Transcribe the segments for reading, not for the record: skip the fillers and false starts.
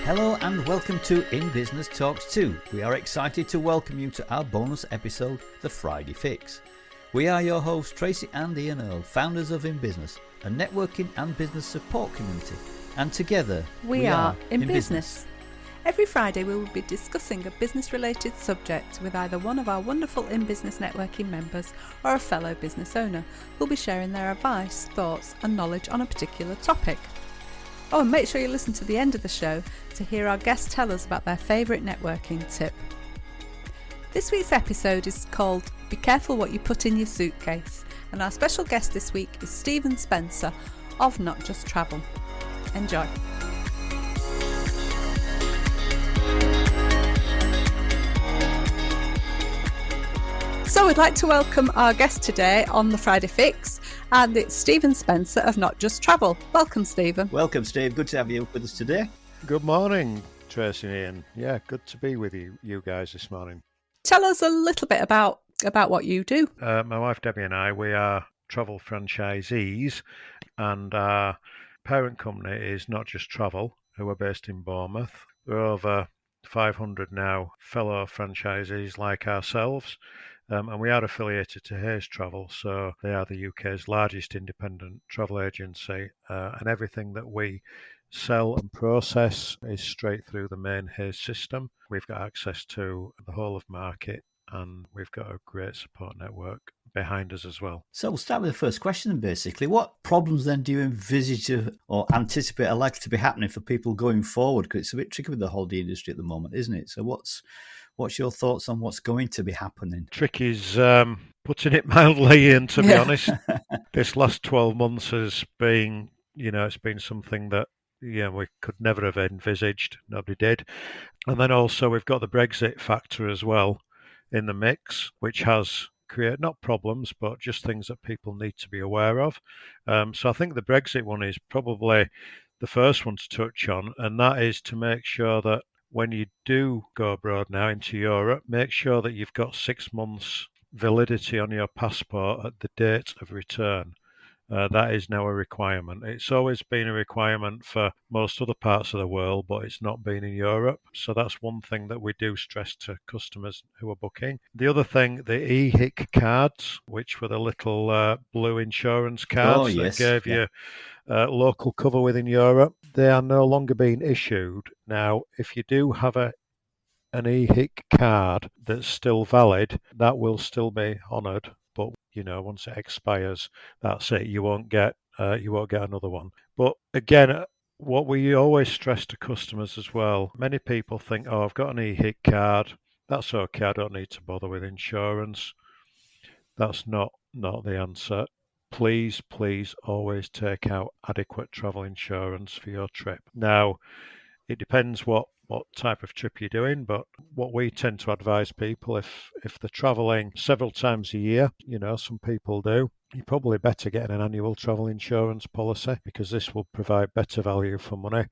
Hello and welcome to In Business Talks 2. We are excited to welcome you to our bonus episode, The Friday Fix. We are your hosts, Tracy and Ian Earle, founders of In Business, a networking and business support community. And together, we are In Business. Every Friday we will be discussing a business-related subject with either one of our wonderful In Business networking members or a fellow business owner who'll be sharing their advice, thoughts and knowledge on a particular topic. Oh, and make sure you listen to the end of the show to hear our guests tell us about their favourite networking tip. This week's episode is called Be Careful What You Put in Your Suitcase, and our special guest this week is Stephen Spencer of Not Just Travel. Enjoy. So we'd like to welcome our guest today on the Friday Fix, and it's Stephen Spencer of Not Just Travel. Welcome, Stephen. Welcome, Steve. Good to have you with us today. Good morning, Tracy and Ian. Yeah, good to be with you guys this morning. Tell us a little bit about what you do. My wife Debbie and I, we are travel franchisees, and our parent company is Not Just Travel, who are based in Bournemouth. We're over 500 now fellow franchisees like ourselves. And we are affiliated to Hayes Travel, so they are the UK's largest independent travel agency, and everything that we sell and process is straight through the main Hayes system. We've got access to the whole of market, and we've got a great support network behind us as well. So we'll start with the first question, basically. What problems then do you envisage or anticipate are likely to be happening for people going forward? Because it's a bit tricky with the holiday industry at the moment, isn't it? So what's your thoughts on what's going to be happening? Trick is putting it mildly, Ian, to be honest. This last 12 months has been, it's been something that we could never have envisaged. Nobody did. And then also we've got the Brexit factor as well in the mix, which has created not problems, but just things that people need to be aware of. So I think the Brexit one is probably the first one to touch on, and that is to make sure that when you do go abroad now into Europe, make sure that you've got 6 months validity on your passport at the date of return. That is now a requirement. It's always been a requirement for most other parts of the world, but it's not been in Europe. So that's one thing that we do stress to customers who are booking. The other thing, the EHIC cards, which were the little blue insurance cards that gave you local cover within Europe, they are no longer being issued. Now, if you do have an EHIC card that's still valid, that will still be honoured. But once it expires, that's it. You won't get another one. But again, what we always stress to customers as well, many people think, oh, I've got an EHIC card, that's okay, I don't need to bother with insurance. That's not the answer. Please always take out adequate travel insurance for your trip. Now, it depends what type of trip you're doing, but what we tend to advise people, if they're travelling several times a year, some people do, you're probably better getting an annual travel insurance policy, because this will provide better value for money.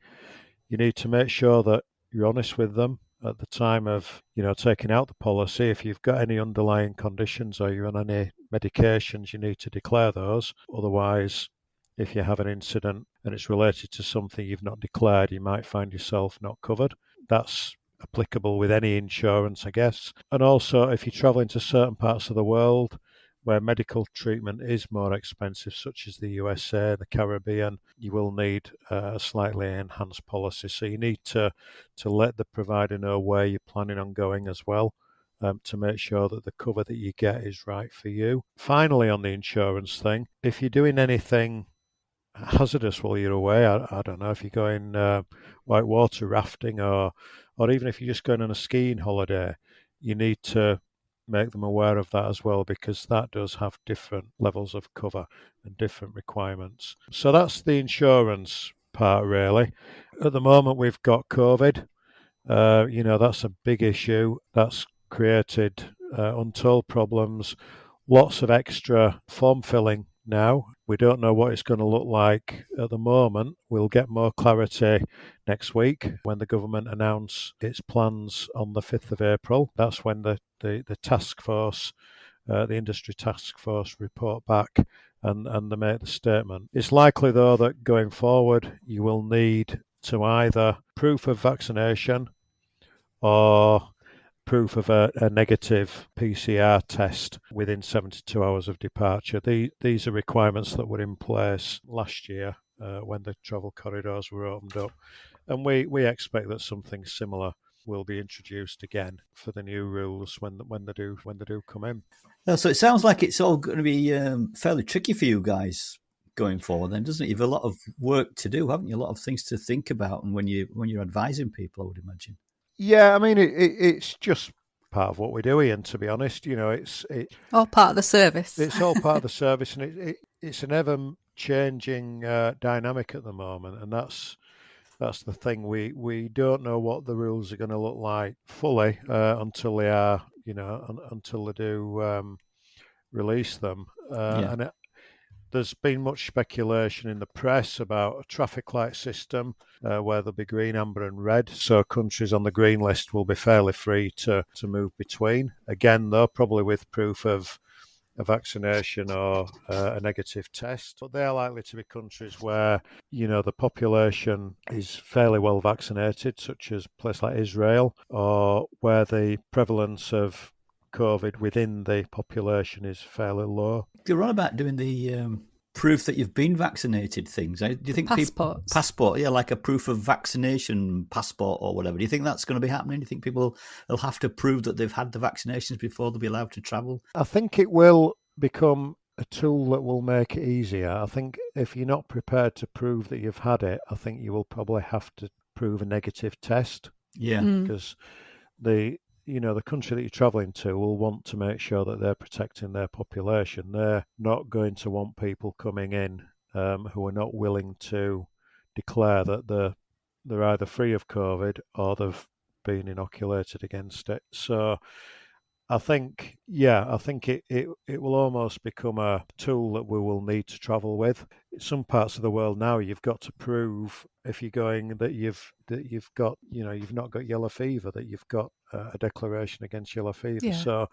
You need to make sure that you're honest with them at the time of taking out the policy. If you've got any underlying conditions or you're on any medications, you need to declare those. Otherwise, if you have an incident and it's related to something you've not declared, you might find yourself not covered. That's applicable with any insurance, I guess. And also, if you're traveling to certain parts of the world where medical treatment is more expensive, such as the USA, the Caribbean, you will need a slightly enhanced policy. So you need to let the provider know where you're planning on going as well, to make sure that the cover that you get is right for you. Finally, on the insurance thing, if you're doing anything hazardous while you're away, I don't know, if you're going whitewater rafting or even if you're just going on a skiing holiday, you need to make them aware of that as well, because that does have different levels of cover and different requirements. So that's the insurance part, really. At the moment, we've got COVID. That's a big issue. That's created untold problems, lots of extra form filling now. We don't know what it's going to look like at the moment. We'll get more clarity next week when the government announce its plans on the 5th of April. That's when the task force, the industry task force, report back and they make the statement. It's likely, though, that going forward you will need to either proof of vaccination or proof of a negative PCR test within 72 hours of departure. These are requirements that were in place last year when the travel corridors were opened up. And we expect that something similar will be introduced again for the new rules when they do come in. So it sounds like it's all going to be fairly tricky for you guys going forward, then, doesn't it? You've a lot of work to do, haven't you? A lot of things to think about, and when you're advising people, I would imagine. Yeah, I mean it's just part of what we do, Ian. To be honest, it's all part of the service. It's all part of the service, and it's an ever changing dynamic at the moment, and that's the thing. We don't know what the rules are going to look like fully until they are, until they do release them. And there's been much speculation in the press about a traffic light system where there'll be green, amber, and red. So countries on the green list will be fairly free to move between. Again, though, probably with proof of a vaccination or a negative test. But they are likely to be countries where, the population is fairly well vaccinated, such as a place like Israel, or where the prevalence of COVID within the population is fairly low. You're on about doing the proof that you've been vaccinated things. Do you think passport, like a proof of vaccination passport or whatever? Do you think that's going to be happening? Do you think people will have to prove that they've had the vaccinations before they'll be allowed to travel? I think it will become a tool that will make it easier. I think if you're not prepared to prove that you've had it, I think you will probably have to prove a negative test. Yeah, because the country that you're travelling to will want to make sure that they're protecting their population. They're not going to want people coming in who are not willing to declare that they're either free of COVID or they've been inoculated against it. So I think it will almost become a tool that we will need to travel with. In some parts of the world now, you've got to prove if you're going that you've got, you've not got yellow fever, that you've got a declaration against yellow fever. Yeah. So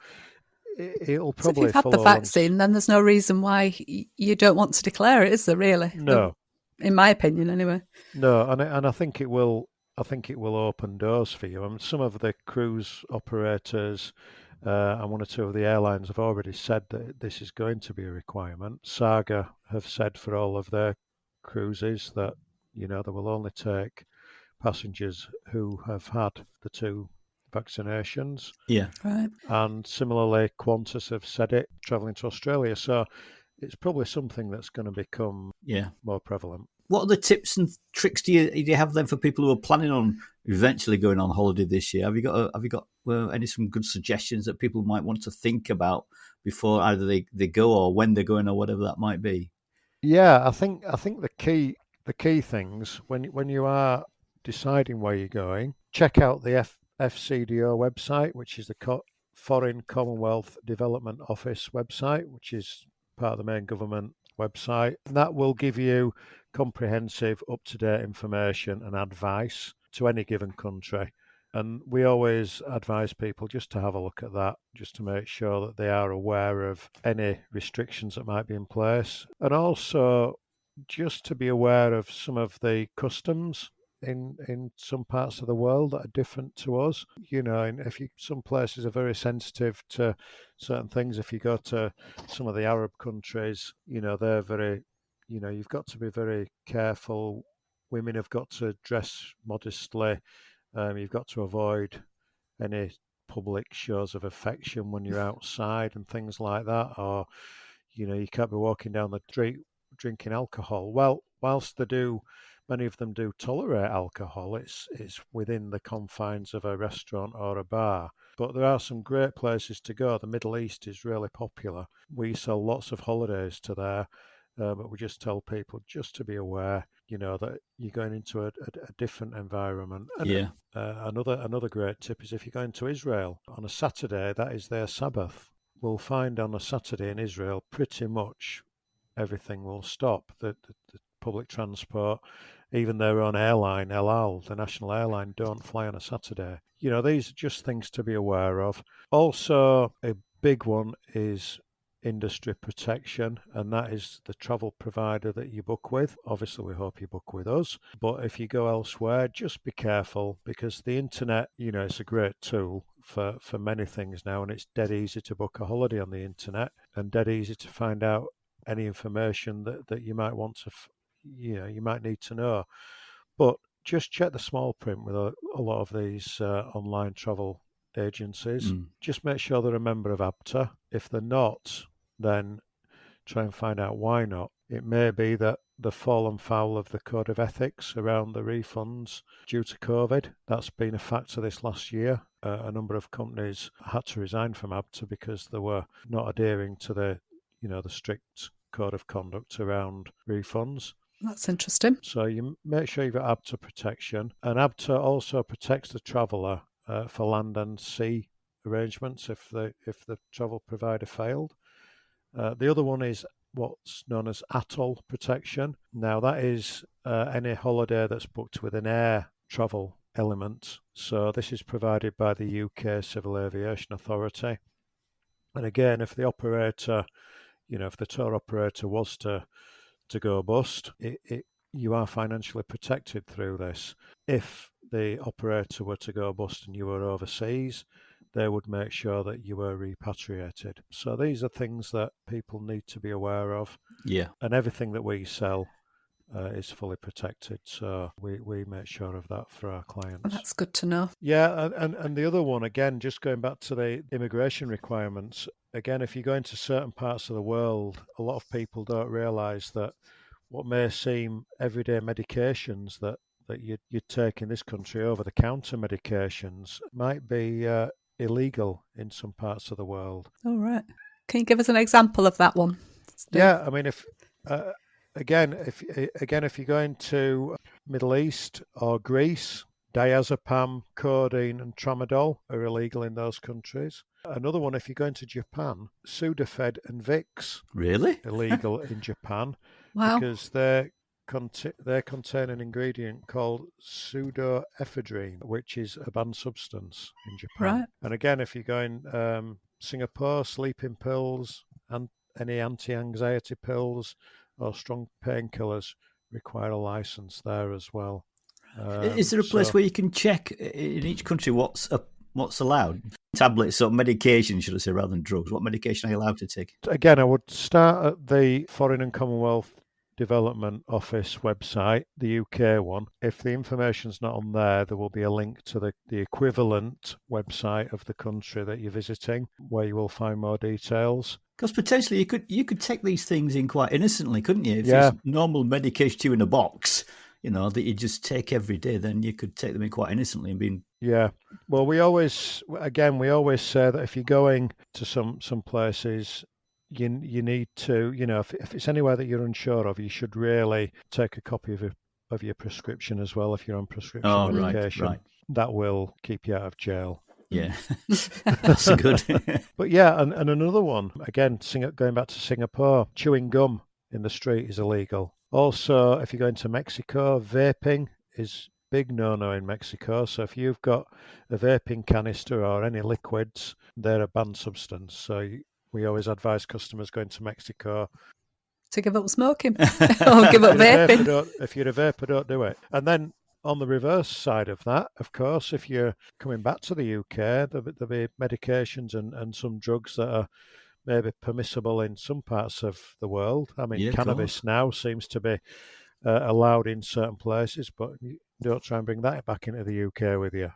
it'll probably. So if you've had the vaccine, then there's no reason why you don't want to declare it, is there? Really? No. In my opinion, anyway. No, and I think it will. I think it will open doors for you. I mean, some of the cruise operators. And one or two of the airlines have already said that this is going to be a requirement. Saga have said for all of their cruises that, they will only take passengers who have had the 2 vaccinations. Yeah. Right. And similarly, Qantas have said it travelling to Australia. So it's probably something that's going to become more prevalent. What other tips and tricks do you have then for people who are planning on eventually going on holiday this year? Have you got some good suggestions that people might want to think about before either they go or when they're going or whatever that might be? Yeah, I think the key things when you are deciding where you're going, check out the FCDO website, which is the Foreign Commonwealth Development Office website, which is part of the main government website. And that will give you comprehensive, up-to-date information and advice to any given country. And we always advise people just to have a look at that, just to make sure that they are aware of any restrictions that might be in place. And also just to be aware of some of the customs in some parts of the world that are different to us. And some places are very sensitive to certain things. If you go to some of the Arab countries, they're very, you've got to be very careful. Women have got to dress modestly. You've got to avoid any public shows of affection when you're outside and things like that. Or, you can't be walking down the street drinking alcohol. Well, whilst many of them do tolerate alcohol, it's within the confines of a restaurant or a bar. But there are some great places to go. The Middle East is really popular. We sell lots of holidays to there, but we just tell people just to be aware, that you're going into a different environment. And another great tip is if you're going to Israel on a Saturday, that is their Sabbath. We'll find on a Saturday in Israel pretty much everything will stop. The public transport, even their own airline, El Al, the national airline, don't fly on a Saturday. These are just things to be aware of. Also, a big one is industry protection, and that is the travel provider that you book with. Obviously, we hope you book with us, but if you go elsewhere, just be careful, because the internet, it's a great tool for many things now, and it's dead easy to book a holiday on the internet and dead easy to find out any information that you might want to, you might need to know. But just check the small print with a lot of these online travel agencies. Just make sure they're a member of ABTA. If they're not, then try and find out why not. It may be that they've fallen foul of the code of ethics around the refunds due to COVID. That's been a factor this last year. A number of companies had to resign from ABTA because they were not adhering to the strict code of conduct around refunds. That's interesting. So you make sure you've got ABTA protection, and ABTA also protects the traveller for land and sea arrangements if the travel provider failed. The other one is what's known as ATOL protection. Now that is any holiday that's booked with an air travel element. So this is provided by the UK Civil Aviation Authority. And again, if the operator, if the tour operator was to go bust, you are financially protected through this. If the operator were to go bust and you were overseas, they would make sure that you were repatriated. So these are things that people need to be aware of. Yeah. And everything that we sell is fully protected. So we make sure of that for our clients. That's good to know. Yeah, and the other one, again, just going back to the immigration requirements, again, if you go into certain parts of the world, a lot of people don't realise that what may seem everyday medications that you'd take in this country, over-the-counter medications, might be illegal in some parts of the world. All right. Can you give us an example of that one, Steve? Yeah, I mean, if you go into Middle East or Greece, diazepam, codeine, and tramadol are illegal in those countries. Another one, if you go into Japan, Sudafed and Vicks, really illegal in Japan. Wow. Because they contain an ingredient called pseudoephedrine, which is a banned substance in Japan. Right. And again, if you go in Singapore, sleeping pills and any anti-anxiety pills or strong painkillers require a license there as well. Is there a place where you can check in each country what's allowed? Tablets or medication, should I say, rather than drugs. What medication are you allowed to take? Again, I would start at the Foreign and Commonwealth Development Office website, the UK one. If the information's not on there, there will be a link to the equivalent website of the country that you're visiting, where you will find more details. Because potentially you could take these things in quite innocently, couldn't you? If Yeah. it's normal medication to you in a box, that you just take every day, then you could take them in quite innocently and be. Yeah. Well, we always say that if you're going to some places, you need to, if it's anywhere that you're unsure of, you should really take a copy of your prescription as well if you're on prescription medication. Right. That will keep you out of jail. Yeah, that's good. But yeah, and another one, again, going back to Singapore, chewing gum in the street is illegal. Also, if you go into Mexico, vaping is big no-no in Mexico. So if you've got a vaping canister or any liquids, they're a banned substance. So we always advise customers going to Mexico to give up smoking or give up vaping. If you're a vapor, don't do it. And then on the reverse side of that, of course, if you're coming back to the UK, there'll be medications and some drugs that are maybe permissible in some parts of the world. I mean, cannabis now seems to be allowed in certain places, but don't try and bring that back into the UK with you.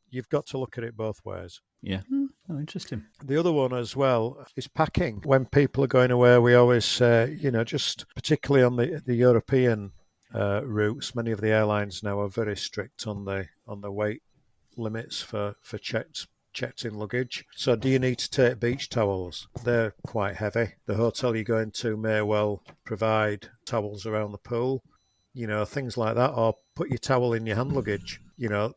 You've got to look at it both ways. Yeah. Oh, interesting. The other one as well is packing. When people are going away, we always say, just particularly on the European routes, many of the airlines now are very strict on the weight limits for checked in luggage. So do you need to take beach towels? They're quite heavy. The hotel you go into may well provide towels around the pool, things like that, or put your towel in your hand luggage.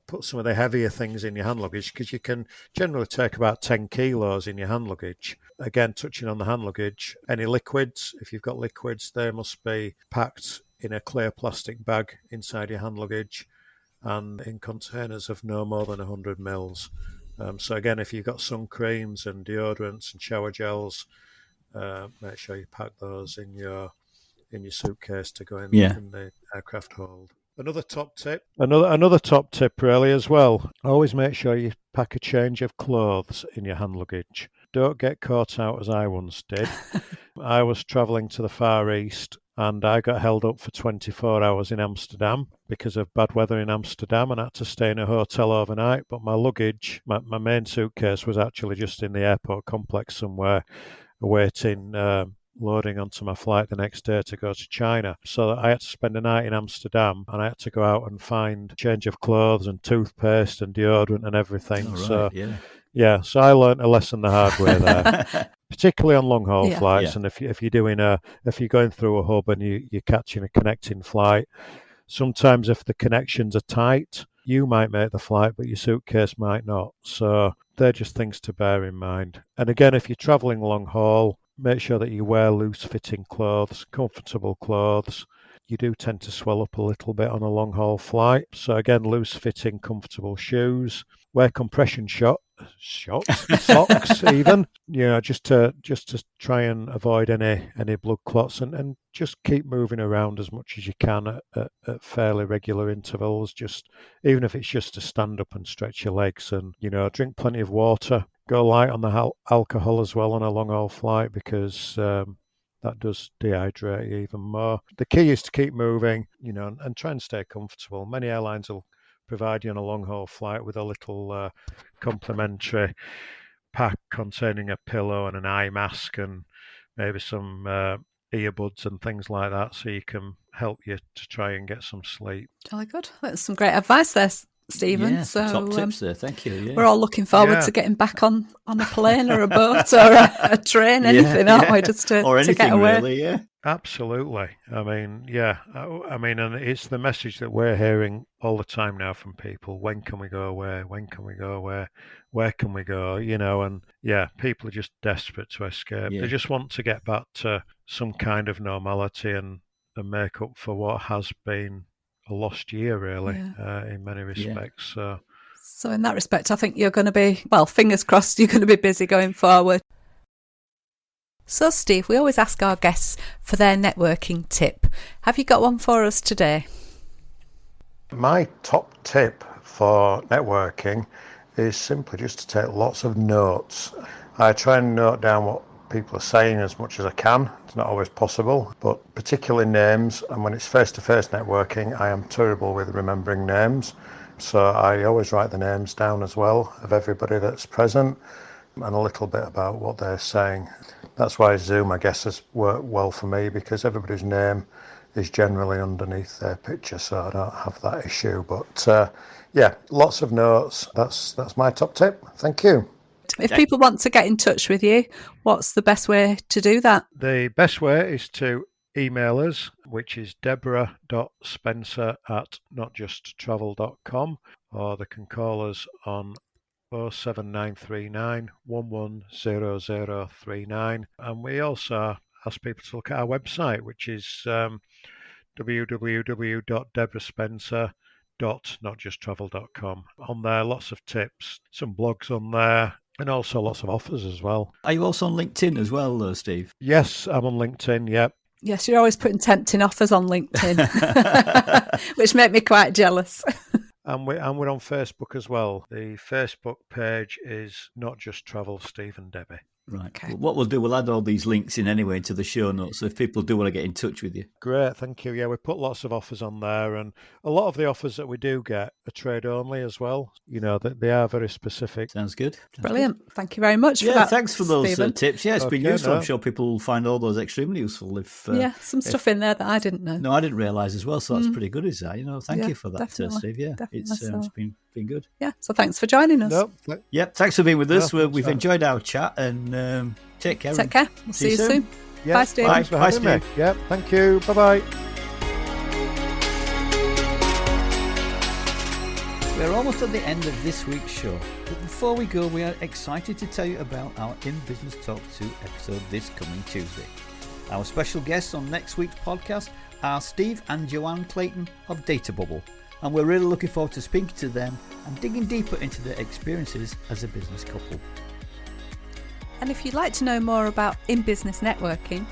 Put some of the heavier things in your hand luggage, because you can generally take about 10 kilos in your hand luggage. Again, touching on the hand luggage, any liquids, if you've got liquids, they must be packed in a clear plastic bag inside your hand luggage and in containers of no more than 100 mils. So again, if you've got sun creams and deodorants and shower gels, make sure you pack those in your suitcase to go in the aircraft hold. Another top tip really as well. Always make sure you pack a change of clothes in your hand luggage. Don't get caught out as I once did. I was travelling to the Far East and I got held up for 24 hours in Amsterdam because of bad weather in Amsterdam, and I had to stay in a hotel overnight. But my luggage, my main suitcase, was actually just in the airport complex somewhere, awaiting loading onto my flight the next day to go to China. So I had to spend a night in Amsterdam, and I had to go out and find a change of clothes and toothpaste and deodorant and everything. So I learnt a lesson the hard way there, particularly on long haul flights. And if you're going through a hub and you're catching a connecting flight, sometimes if the connections are tight, you might make the flight, but your suitcase might not. So they're just things to bear in mind. And again, if you're travelling long haul, make sure that you wear loose-fitting clothes, comfortable clothes. You do tend to swell up a little bit on a long-haul flight. So again, loose-fitting, comfortable shoes. Wear compression socks even, just to try and avoid any blood clots, and just keep moving around as much as you can at fairly regular intervals, just even if it's just to stand up and stretch your legs, and drink plenty of water. Go light on the alcohol as well on a long haul flight, because that does dehydrate you even more. The key is to keep moving, and try and stay comfortable. Many airlines will provide you on a long-haul flight with a little complimentary pack containing a pillow and an eye mask and maybe some earbuds and things like that, so you can help you to try and get some sleep. Jolly good. That's some great advice there, Stephen. Yeah, so top tips there. Thank you. Yeah. We're all looking forward to getting back on a plane or a boat or a train, anything, aren't we? Just to, or anything, to get away. Really, yeah. Absolutely. And it's the message that we're hearing all the time now from people. When can we go away? When can we go away? Where can we go? And people are just desperate to escape. Yeah. They just want to get back to some kind of normality and make up for what has been a lost year, really, in many respects. Yeah. So in that respect, I think you're going to be, fingers crossed, you're going to be busy going forward. So, Steve, we always ask our guests for their networking tip. Have you got one for us today? My top tip for networking is simply just to take lots of notes. I try and note down what people are saying as much as I can. It's not always possible, but particularly names. And when it's face-to-face networking, I am terrible with remembering names. So I always write the names down as well of everybody that's present and a little bit about what they're saying. That's why Zoom, I guess, has worked well for me, because everybody's name is generally underneath their picture, so I don't have that issue. But lots of notes. That's my top tip. Thank you. If people want to get in touch with you, what's the best way to do that? The best way is to email us, which is deborah.spencer@notjusttravel.com, or they can call us on 07939 110039, and we also ask people to look at our website, which is www.deborahspencer.notjusttravel.com. On there, lots of tips, some blogs on there, and also lots of offers as well. Are you also on LinkedIn as well, Steve? Yes, I'm on LinkedIn, yep. Yes, you're always putting tempting offers on LinkedIn, which make me quite jealous. And we're on Facebook as well. The Facebook page is Not Just Travel, Steve and Debbie. Right. Okay. What we'll do, we'll add all these links in anyway into the show notes, so if people do want to get in touch with you. Great, thank you. Yeah, we put lots of offers on there, and a lot of the offers that we do get are trade only as well. They are very specific. Sounds good. Brilliant. Good. Thank you very much for that. Thanks for those tips. Yeah, it's been useful. I'm sure people will find all those extremely useful. Some stuff in there that I didn't know. No, I didn't realise as well, so that's pretty good, is that? Thank you for that, Steve. Yeah, it's been good. Yeah, so thanks for joining us. Thanks for being with us. We've enjoyed our chat, and take care. Take care. We'll see you soon. Yeah, bye, Steve. Thanks for having me. Yeah, thank you. Bye-bye. We're almost at the end of this week's show, but before we go, we are excited to tell you about our In Business Talk 2 episode this coming Tuesday. Our special guests on next week's podcast are Steve and Joanne Clayton of Data Bubble, and we're really looking forward to speaking to them and digging deeper into their experiences as a business couple. And if you'd like to know more about in-business networking,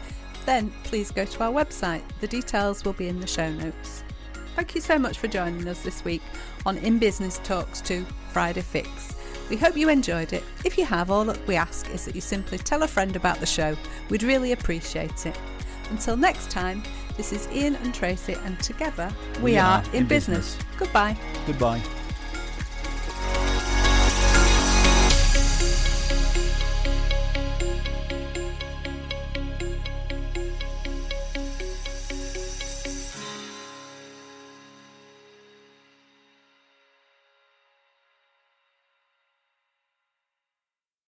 then please go to our website. The details will be in the show notes. Thank you so much for joining us this week on In Business Talks 2 Friday Fix. We hope you enjoyed it. If you have, all that we ask is that you simply tell a friend about the show. We'd really appreciate it. Until next time, this is Ian and Tracy, and together we are In Business. Goodbye. Goodbye.